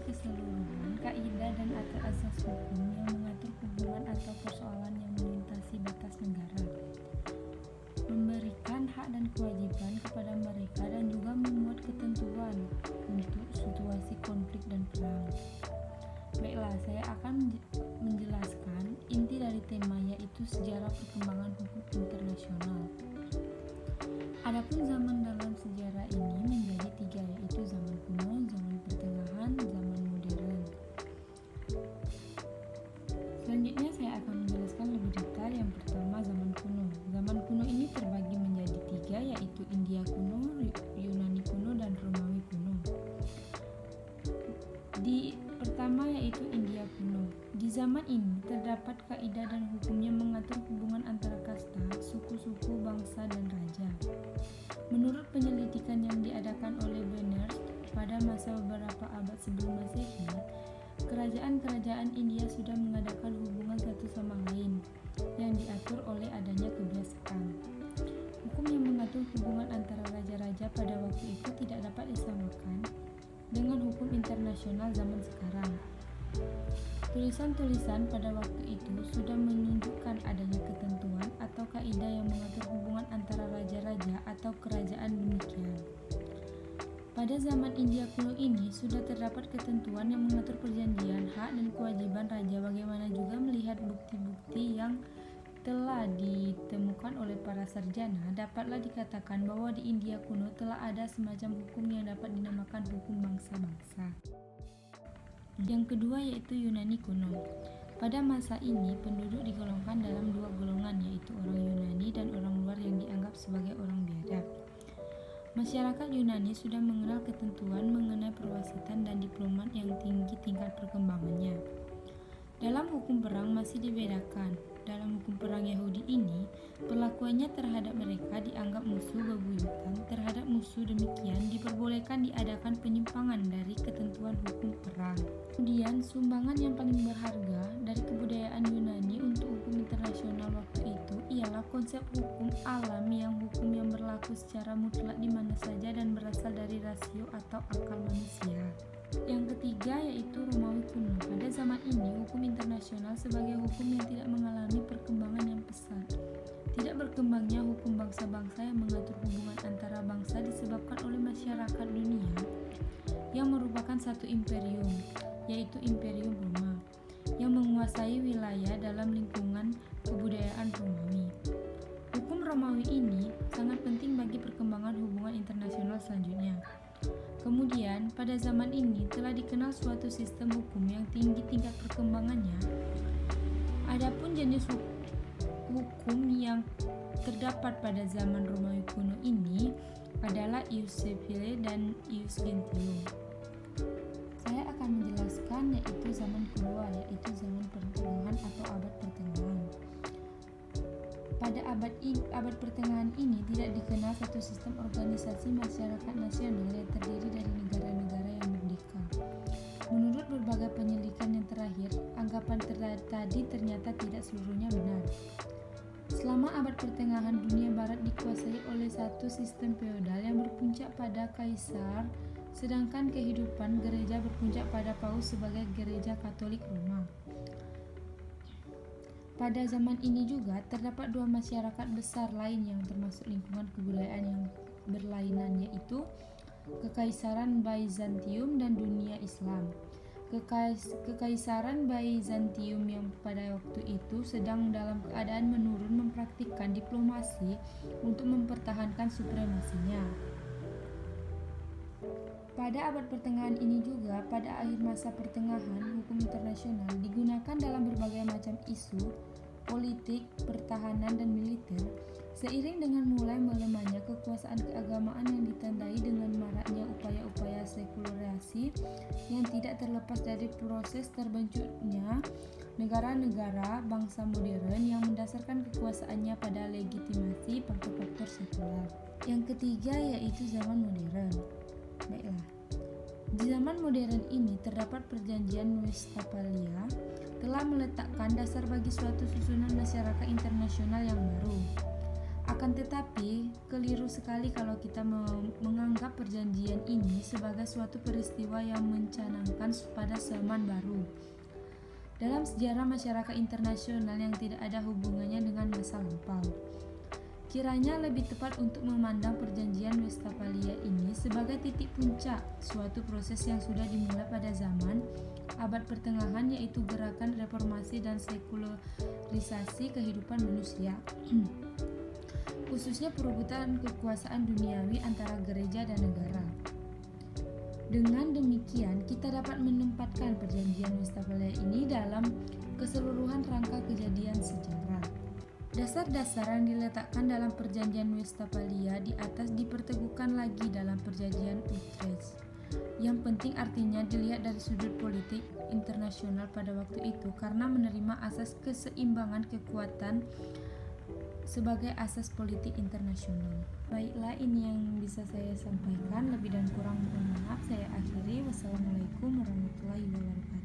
keseluruhan kaidah dan asas hukum yang mengatur hubungan atau persoalan yang melintasi batas negara, memberikan hak dan kewajiban kepada mereka dan juga memuat ketentuan untuk situasi konflik dan perang. Baiklah, saya akan menjelaskan inti dari tema, yaitu sejarah perkembangan hukum internasional. Adapun zaman dalam sejarah ini menjadi tiga, yaitu zaman kuno, zaman pertengahan, zaman modern. Selanjutnya saya akan menjelaskan lebih detail. Yang pertama, zaman kuno. Zaman kuno ini terbagi menjadi tiga, yaitu India kuno, Yunani kuno, dan Romawi kuno. Pertama yaitu India kuno. Di zaman ini terdapat kaidah dan hukum yang mengatur hubungan antara kasta, suku-suku, bangsa, dan raja. Menurut penyelidikan yang diadakan oleh Berners pada masa beberapa abad sebelum Masehi, kerajaan-kerajaan India sudah mengadakan hubungan satu sama lain yang diatur oleh adanya kebiasaan. Hukum yang mengatur hubungan antara raja-raja pada waktu itu tidak dapat disamakan dengan hukum internasional zaman sekarang. Tulisan-tulisan pada waktu itu sudah menunjukkan adanya ketentuan atau kaidah yang mengatur hubungan antara raja-raja atau kerajaan demikian. Pada zaman India kuno ini sudah terdapat ketentuan yang mengatur perjanjian, hak dan kewajiban raja, bagaimana juga melihat bukti-bukti yang telah ditemukan oleh para sarjana, dapatlah dikatakan bahwa di India kuno telah ada semacam hukum yang dapat dinamakan hukum bangsa-bangsa. Yang kedua yaitu Yunani kuno. Pada masa ini penduduk digolongkan dalam dua golongan, yaitu orang Yunani dan orang luar yang dianggap sebagai orang biadab. Masyarakat Yunani sudah mengenal ketentuan mengenai perwasitan dan diplomat yang tinggi tingkat perkembangannya. Dalam hukum perang masih dibedakan. Dalam hukum perang Yahudi ini, perlakuannya terhadap mereka dianggap musuh bebuyutan. Terhadap musuh demikian diperbolehkan diadakan penyimpangan dari ketentuan hukum perang. Kemudian, sumbangan yang paling berharga dari kebudayaan Yunani untuk hukum internasional waktu itu ialah konsep hukum alam, hukum yang berlaku secara mutlak di mana saja dan berasal dari rasio atau akal manusia. Yang ketiga yaitu Romawi kuno. Pada zaman ini, hukum internasional sebagai hukum yang tidak mengalami perkembangan yang pesat. Tidak berkembangnya hukum bangsa-bangsa yang mengatur hubungan antara bangsa disebabkan oleh masyarakat dunia yang merupakan satu imperium, yaitu Imperium Roma, yang menguasai wilayah dalam lingkungan kebudayaan Romawi. Hukum Romawi ini sangat penting bagi perkembangan hubungan internasional selanjutnya. Kemudian, pada zaman ini telah dikenal suatu sistem hukum yang tinggi tingkat perkembangannya. Adapun jenis hukum yang terdapat pada zaman Romawi kuno ini adalah ius civile dan ius gentium. Saya akan menjelaskan yaitu zaman kedua, yaitu zaman pertengahan atau abad pertengahan. Pada abad pertengahan ini tidak dikenal satu sistem organisasi masyarakat nasional yang terdiri dari negara-negara yang merdeka. Menurut berbagai penyelidikan yang terakhir, anggapan tadi ternyata tidak seluruhnya benar. Selama abad pertengahan, dunia barat dikuasai oleh satu sistem feodal yang berpuncak pada kaisar, sedangkan kehidupan gereja berpuncak pada paus sebagai gereja Katolik Roma. Pada zaman ini juga terdapat dua masyarakat besar lain yang termasuk lingkungan kebudayaan yang berlainan, yaitu Kekaisaran Byzantium dan dunia Islam. Kekaisaran Byzantium yang pada waktu itu sedang dalam keadaan menurun mempraktikkan diplomasi untuk mempertahankan supremasinya. Pada abad pertengahan ini juga, pada akhir masa pertengahan, hukum internasional digunakan dalam berbagai macam isu politik, pertahanan, dan militer, seiring dengan mulai melemahnya kekuasaan keagamaan yang ditandai dengan maraknya upaya-upaya sekularisasi yang tidak terlepas dari proses terbentuknya negara-negara bangsa modern yang mendasarkan kekuasaannya pada legitimasi faktor-faktor sekuler. Yang ketiga yaitu zaman modern. Baiklah, di zaman modern ini terdapat perjanjian Westphalia telah meletakkan dasar bagi suatu susunan masyarakat internasional yang baru. Akan tetapi, keliru sekali kalau kita menganggap perjanjian ini sebagai suatu peristiwa yang mencanangkan pada zaman baru dalam sejarah masyarakat internasional yang tidak ada hubungannya dengan masa lampau. Kiranya lebih tepat untuk memandang perjanjian Westphalia ini sebagai titik puncak suatu proses yang sudah dimulai pada zaman abad pertengahan, yaitu gerakan reformasi dan sekularisasi kehidupan manusia. Khususnya perebutan kekuasaan duniawi antara gereja dan negara. Dengan demikian, kita dapat menempatkan perjanjian Westphalia ini dalam keseluruhan rangka kejadian sejarah. Dasar-dasar yang diletakkan dalam perjanjian Westphalia di atas diperteguhkan lagi dalam perjanjian Utrecht. Yang penting artinya dilihat dari sudut politik internasional pada waktu itu, karena menerima asas keseimbangan kekuatan sebagai asas politik internasional. Baiklah, ini yang bisa saya sampaikan. Lebih dan kurang mohon maaf. Saya akhiri. Wassalamualaikum warahmatullahi wabarakatuh.